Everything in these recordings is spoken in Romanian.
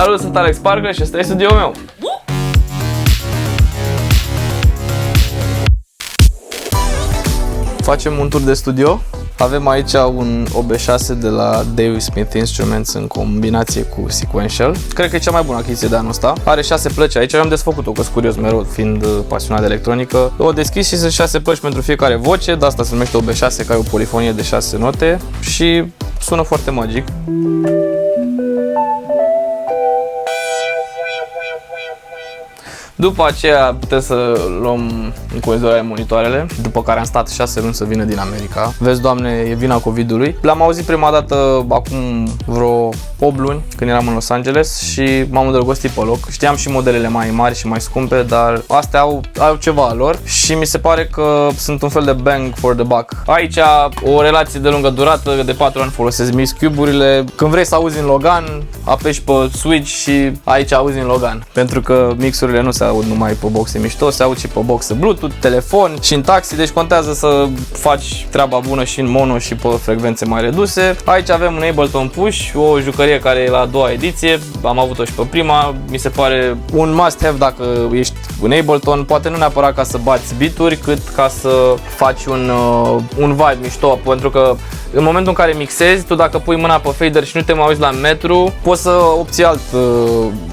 Salut, sunt Alex Parker și ăsta e studioul meu. Facem un tur de studio. Avem aici un OB6 de la Dewey Smith Instruments în combinație cu Sequential. Cred că e cea mai bună achiziție de anul ăsta. Are 6 plăci aici, am desfăcut-o, că sunt curios mereu, fiind pasionat de electronică. O deschis și sunt 6 plăci pentru fiecare voce, de asta se numește OB6, că ai o polifonie de 6 note și sună foarte magic. După aceea putem să luăm în considerare monitoarele, după care am stat 6 luni să vină din America. Vezi, Doamne, e vina COVID-ului. L-am auzit prima dată acum vreo 8 luni, când eram în Los Angeles și m-am îndrăgostit pe loc. Știam și modelele mai mari și mai scumpe, dar astea au ceva a lor și mi se pare că sunt un fel de bang for the buck. Aici o relație de lungă durată, de 4 ani folosesc Mix Cube-urile. Când vrei să auzi în Logan, apeși pe switch și aici auzi în Logan. Pentru că mixurile nu se aud numai pe boxe mișto, se aud și pe boxe Bluetooth, telefon și în taxi, deci contează să faci treaba bună și în mono și pe frecvențe mai reduse. Aici avem un Ableton Push, o jucărie care e la a doua ediție, am avut-o și pe prima, mi se pare un must-have dacă ești în Ableton, poate nu neapărat ca să bați beat-uri, cât ca să faci un vibe mișto, pentru că în momentul în care mixezi, tu dacă pui mâna pe fader și nu te mai uiți la metru, poți să obții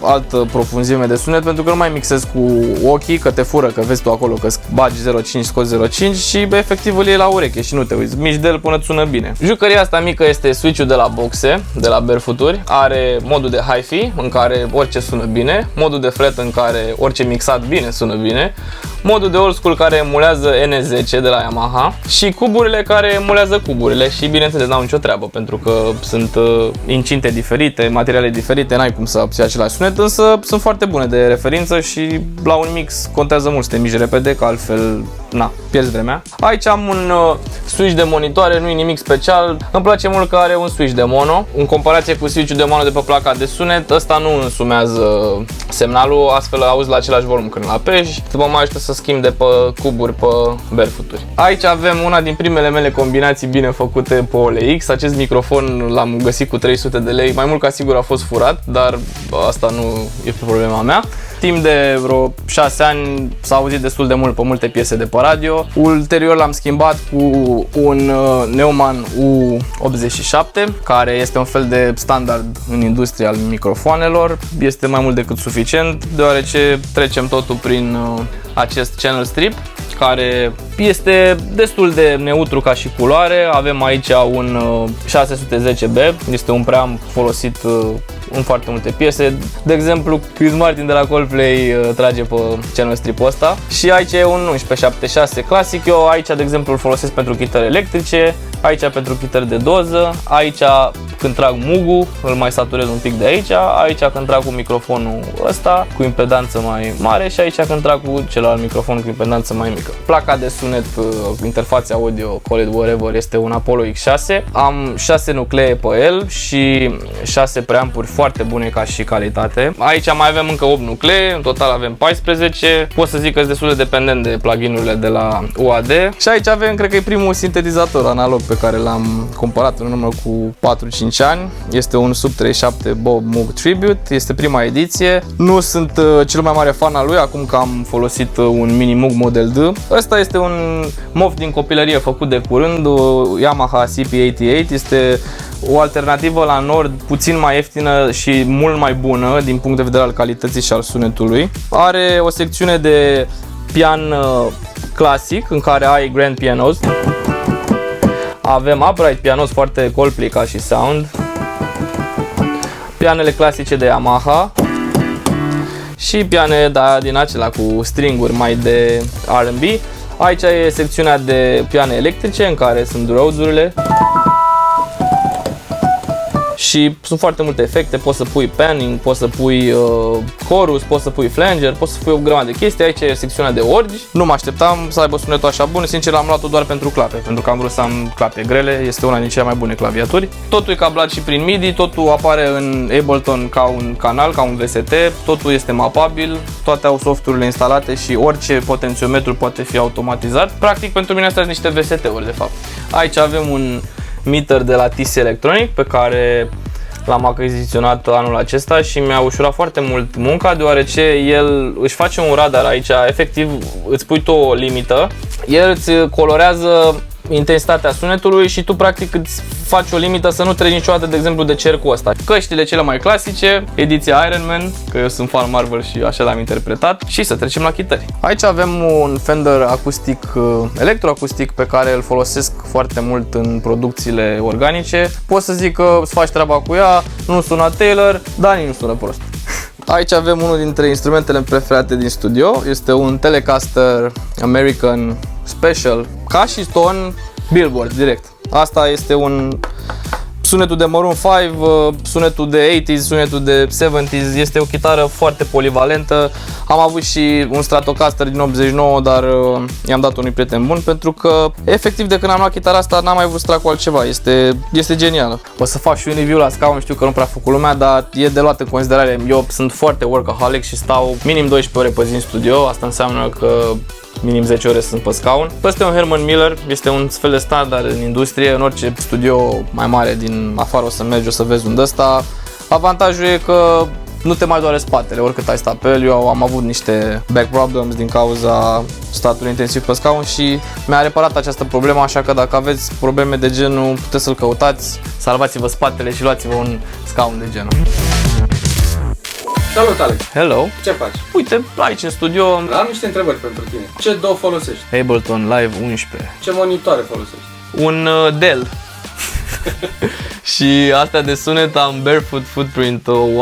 altă profunzime de sunet, pentru că nu mai mixezi cu ochii, că te fură, că vezi tu acolo că bagi 0.5, scoți 0.5 și efectiv îl iei la ureche și nu te uiți. Mici de el până îți sună bine. Jucăria asta mică este switch-ul de la boxe, de la Barefoot-uri. Are modul de hi-fi, în care orice sună bine, modul de fret în care orice mixat bine sună bine, modul de old school care emulează N10 de la Yamaha și cuburile care emulează cuburile și bineînțeles n-au nicio treabă pentru că sunt incinte diferite, materiale diferite, n-ai cum să obții același sunet, însă sunt foarte bune de referință și la un mix contează mult să te miști repede, că altfel pierzi vremea. Aici am un switch de monitoare, nu e nimic special. Îmi place mult că are un switch de mono. În comparație cu switch-ul de mono de pe placa de sunet, ăsta nu însumează semnalul, astfel auzi la același volum când îl apeși. După mai ajută să schimb de pe cuburi pe Barefoot-uri. Aici avem una din primele mele combinații bine făcute pe OLX. Acest microfon l-am găsit cu 300 de lei, mai mult ca sigur a fost furat, dar asta nu e problema mea. Timp de vreo 6 ani s-a auzit destul de mult pe multe piese de pe radio. Ulterior l-am schimbat cu un Neumann U87, care este un fel de standard în industria al microfoanelor. Este mai mult decât suficient, deoarece trecem totul prin acest channel strip, care este destul de neutru ca și culoare. Avem aici un 610B, este un preamp folosit în foarte multe piese. De exemplu, Chris Martin de la Coldplay trage pe channel strip-ul ăsta. Și aici e un 1176 clasic. Eu aici, de exemplu, îl folosesc pentru chitări electrice, aici pentru chitări de doză, aici când trag Mugu, îl mai saturez un pic de aici când trag cu microfonul ăsta cu impedanță mai mare și aici când trag cu celălalt microfon cu impedanță mai mică. Placa de sunet, interfața audio, call it whatever, este un Apollo X6. Am 6 nuclee pe el și 6 preampuri foarte bune ca și calitate. Aici mai avem încă 8 nuclee, în total avem 14. Pot să zic că sunt destul de dependent de pluginurile de la UAD. Și aici avem, cred că e primul sintetizator analog pe care l-am cumpărat în urmă cu 4-5 ani. Este un Sub 37 Bob Moog Tribute, este prima ediție. Nu sunt cel mai mare fan al lui, acum că am folosit un Mini Moog Model D. Ăsta este un mof din copilărie făcut de curând, Yamaha CP88, este o alternativă la Nord, puțin mai ieftină și mult mai bună din punct de vedere al calității și al sunetului. Are o secțiune de pian clasic în care ai grand pianos. Avem upright pianos foarte Coldplay ca și sound. Pianele clasice de Yamaha. Și piane din acelea cu stringuri mai de R&B. Aici e secțiunea de piane electrice în care sunt Rhodes-urile. Și sunt foarte multe efecte, poți să pui panning, poți să pui chorus, poți să pui flanger, poți să pui o grămadă de chestii. Aici e secțiunea de orgi. Nu mă așteptam să aibă sunetul așa bun, sincer am luat-o doar pentru clape, pentru că am vrut să am clape grele, este una din cele mai bune claviaturi. Totul e cablat și prin MIDI, totul apare în Ableton ca un canal, ca un VST, totul este mapabil, toate au softurile instalate și orice potențiometru poate fi automatizat. Practic pentru mine astea sunt niște VST-uri de fapt. Aici avem un meter de la TC Electronic pe care L-am achiziționat anul acesta și mi-a ușurat foarte mult munca, deoarece el își face un radar aici, efectiv îți pui tu o limită, el îți colorează intensitatea sunetului și tu practic îți faci o limită să nu treci niciodată, de exemplu, de cercul ăsta. Căștile cele mai clasice, ediția Iron Man, că eu sunt fan Marvel și așa l-am interpretat, și să trecem la chitări. Aici avem un Fender acustic, electroacustic, pe care îl folosesc foarte mult în producțiile organice. Pot să zic că îți faci treaba cu ea, nu sună Taylor, dar nici nu sună prost. Aici avem unul dintre instrumentele preferate din studio, este un Telecaster American Special, ca și ton Billboard direct. Asta este sunetul de Maroon 5, sunetul de 80s, sunetul de 70s, este o chitară foarte polivalentă. Am avut și un Stratocaster din 89, dar i-am dat unui prieten bun pentru că efectiv de când am luat chitara asta n-am mai vrut să trag cu altceva, este genială. O să fac și un review la scaun, știu că nu prea a făcut lumea, dar e de luat în considerare. Eu sunt foarte workaholic și stau minim 12 ore pe zi în studio, asta înseamnă că minim 10 ore sunt pe scaun. Ăsta e un Herman Miller, este un fel de standard în industrie, în orice studio mai mare din afară o să mergi, o să vezi un ăsta. Avantajul e că nu te mai doare spatele, oricât ai stat pe el. Eu am avut niște back problems din cauza statului intensiv pe scaun și mi-a reparat această problemă, așa că dacă aveți probleme de genul, puteți să-l căutați, salvați-vă spatele și luați-vă un scaun de genul. Salut, Alex! Hello! Ce faci? Uite, aici în studio Am niște întrebări pentru tine. Ce DAW folosești? Ableton Live 11. Ce monitoare folosești? Un Dell. Și astea de sunet am Barefoot Footprint 1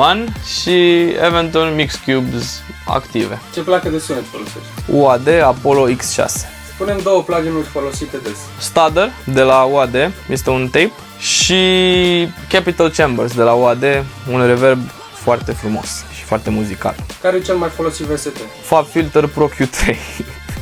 și eventual Mix Cubes active. Ce placă de sunet folosești? UAD Apollo X6. Spunem două plugin-uri folosite des. Studer de la UAD, este un tape, și Capital Chambers de la UAD, un reverb foarte frumos și foarte muzical. Care e cel mai folosit VST? Fab Filter Pro Q3.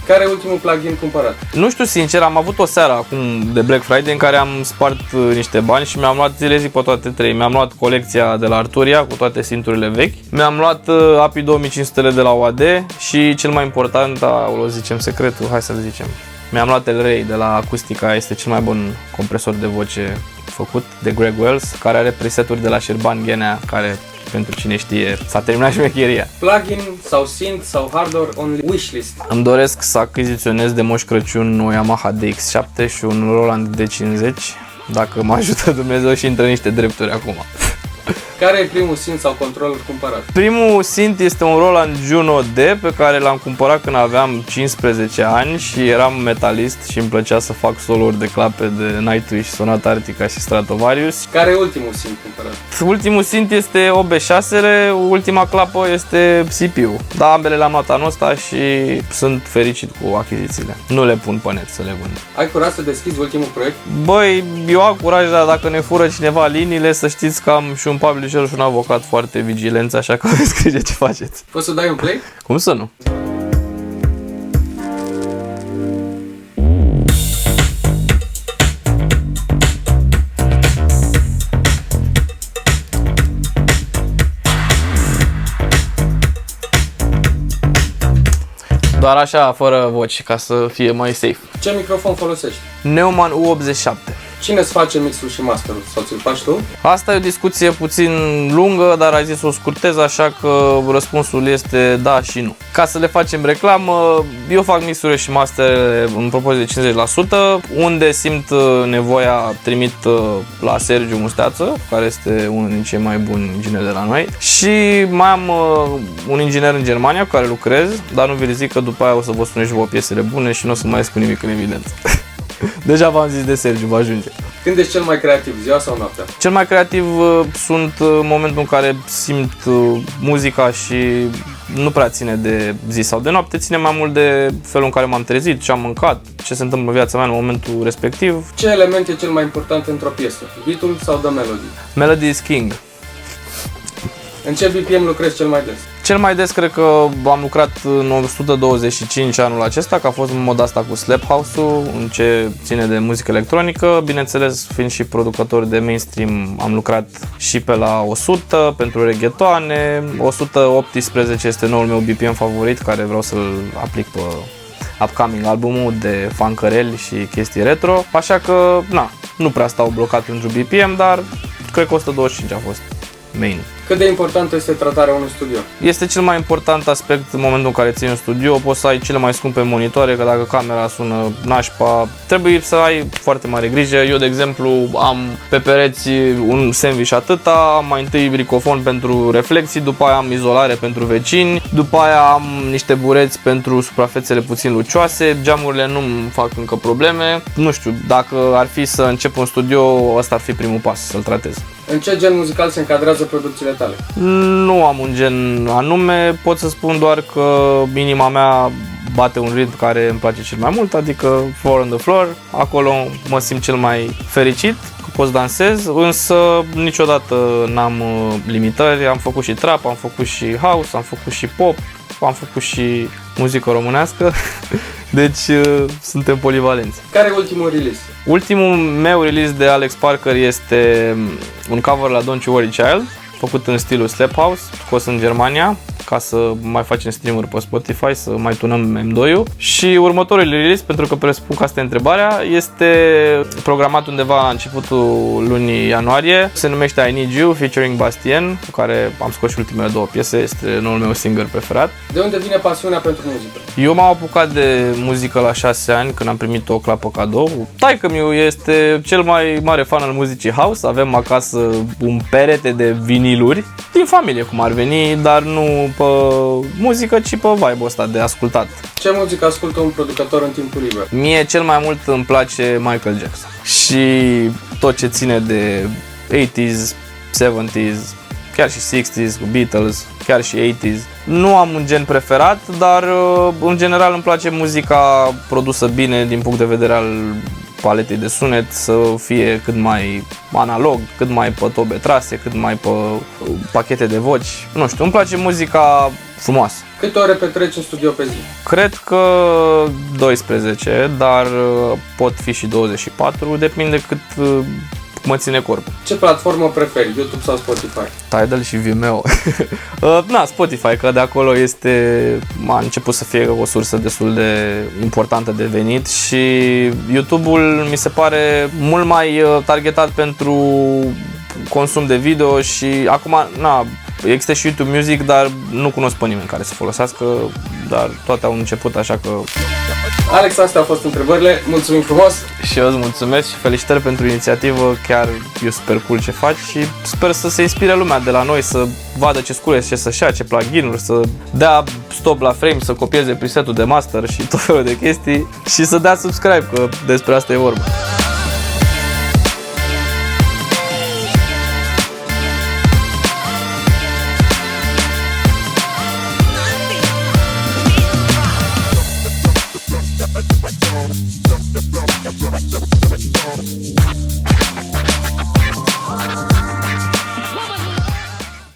Care e ultimul plugin cumpărat? Nu știu sincer, am avut o seară acum de Black Friday în care am spart niște bani și mi-am luat zile zi pe toate trei. Mi-am luat colecția de la Arturia cu toate synth-urile vechi. Mi-am luat API 2500 de la UAD și cel mai important, o zicem secretul, hai să-l zicem. Mi-am luat El Rey de la Acustica, este cel mai bun compresor de voce făcut de Greg Wells, care are preseturi de la Sherban Ghenea, care pentru cine știe, s-a terminat șmecheria. Plugin sau synth sau hardware on wishlist? Îmi doresc să achiziționez de Moș Crăciun o Yamaha DX7 și un Roland D50, dacă mă ajută Dumnezeu și intră niște drepturi acum. Care e primul synth sau controller cumpărat? Primul synth este un Roland Juno D pe care l-am cumpărat când aveam 15 ani și eram metalist și îmi plăcea să fac solo-uri de clape de Nightwish, Sonata Arctica și Stratovarius. Care e ultimul synth cumpărat? Ultimul synth este OB6-le, ultima clapă este CPU. Da, ambele le-am luat anul ăsta și sunt fericit cu achizițiile. Nu le pun pe net să le vând. Ai curaj să deschizi ultimul proiect? Băi, eu am curaj, dar dacă ne fură cineva liniile, să știți că am și un publisher și un avocat foarte vigilenți, așa că aveți grijă ce faceți. Poți să dai un play? Cum să nu? Doar așa, fără voci, ca să fie mai safe. Ce microfon folosești? Neumann U87. Cine îți face mixul și masterul? Sau ți-l faci tu? Asta e o discuție puțin lungă, dar ai zis să o scurtez, așa că răspunsul este da și nu. Ca să le facem reclamă, eu fac mixuri și master în proporție de 50%, unde simt nevoia trimit la Sergiu Musteață, care este unul din cei mai buni ingineri de la noi, și mai am un inginer în Germania cu care lucrez, dar nu vi-l zic că după aia o să vă spun și vouă piesele bune și nu o să mai spun nimic în evidență. Deja v-am zis de Sergiu, vă ajunge. Când ești cel mai creativ, ziua sau noaptea? Cel mai creativ sunt momentul în care simt muzica și nu prea ține de zi sau de noapte, ține mai mult de felul în care m-am trezit, ce am mâncat, ce se întâmplă în viața mea în momentul respectiv. Ce element e cel mai important într-o piesă? Beat-ul sau the melody? Melody is king. În ce BPM lucrezi cel mai des? Cel mai des cred că am lucrat în 125 anul acesta, că a fost în moda asta cu Slap House-ul, în ce ține de muzică electronică. Bineînțeles, fiind și producător de mainstream, am lucrat și pe la 100 pentru reggaetoane. 118 este noul meu BPM favorit, care vreau să-l aplic pe upcoming albumul de funkăreli și chestii retro. Așa că, na, nu prea stau blocat într-un BPM, dar cred că 125 a fost main. Cât de importantă este tratarea unui studio? Este cel mai important aspect în momentul în care ții un studio. Poți să ai cele mai scumpe monitoare, că dacă camera sună nașpa, trebuie să ai foarte mare grijă. Eu, de exemplu, am pe pereți un sandwich atâta, am mai întâi microfon pentru reflexii, după aia am izolare pentru vecini, după aia am niște bureți pentru suprafețele puțin lucioase, geamurile nu-mi fac încă probleme. Nu știu, dacă ar fi să încep un studio, ăsta ar fi primul pas, să-l tratez. În ce gen muzical se încadrează producțiile tale? Nu am un gen anume, pot să spun doar că inima mea bate un ritm care îmi place cel mai mult, adică Four on the Floor, acolo mă simt cel mai fericit, că pot să dansez, însă niciodată n-am limitări, am făcut și trap, am făcut și house, am făcut și pop, am făcut și muzică românească, deci suntem polivalenți. Care e ultimul release? Ultimul meu release de Alex Parker este un cover la Don't You Worry Child, făcut în stilul Slap House, scos în Germania, ca să mai facem stream-uri pe Spotify, să mai tunăm M2-ul. Și următorul release, pentru că presupun că asta e întrebarea, este programat undeva la începutul lunii ianuarie. Se numește I Need You, featuring Bastien, cu care am scos și ultimele două piese, este noul meu single preferat. De unde vine pasiunea pentru muzică? Eu m-am apucat de muzică la 6 ani, când am primit o clapă cadou. Taică-miu este cel mai mare fan al muzicii house, avem acasă un perete de viniluri, din familie cum ar veni, dar nu pe muzică, ci pe vibe-ul ăsta de ascultat. Ce muzică ascultă un producător în timpul liber? Mie cel mai mult îmi place Michael Jackson și tot ce ține de 80s, 70s, chiar și 60s, cu Beatles, chiar și 80s. Nu am un gen preferat, dar în general îmi place muzica produsă bine din punct de vedere al paletei de sunet, să fie cât mai analog, cât mai pe tobe trase, cât mai pe pachete de voci. Nu știu, îmi place muzica frumoasă. Câte ore petreci în studio pe zi? Cred că 12, dar pot fi și 24, depinde cât mă ține corpul. Ce platformă preferi, YouTube sau Spotify? Tidal și Vimeo. Spotify, că de acolo a început să fie o sursă destul de importantă de venit și YouTube-ul mi se pare mult mai targetat pentru consum de video și acum, există și YouTube Music, dar nu cunosc pe nimeni care să folosească, dar toate au început, așa că... Alex, astea au fost întrebările, mulțumim frumos! Și eu îți mulțumesc și felicitări pentru inițiativă, chiar e super cool ce faci și sper să se inspire lumea de la noi, să vadă ce scule, ce să-și ia, ce plugin-uri, să dea stop la frame, să copieze preset-ul de master și tot felul de chestii și să dea subscribe, că despre asta e vorba. Stop the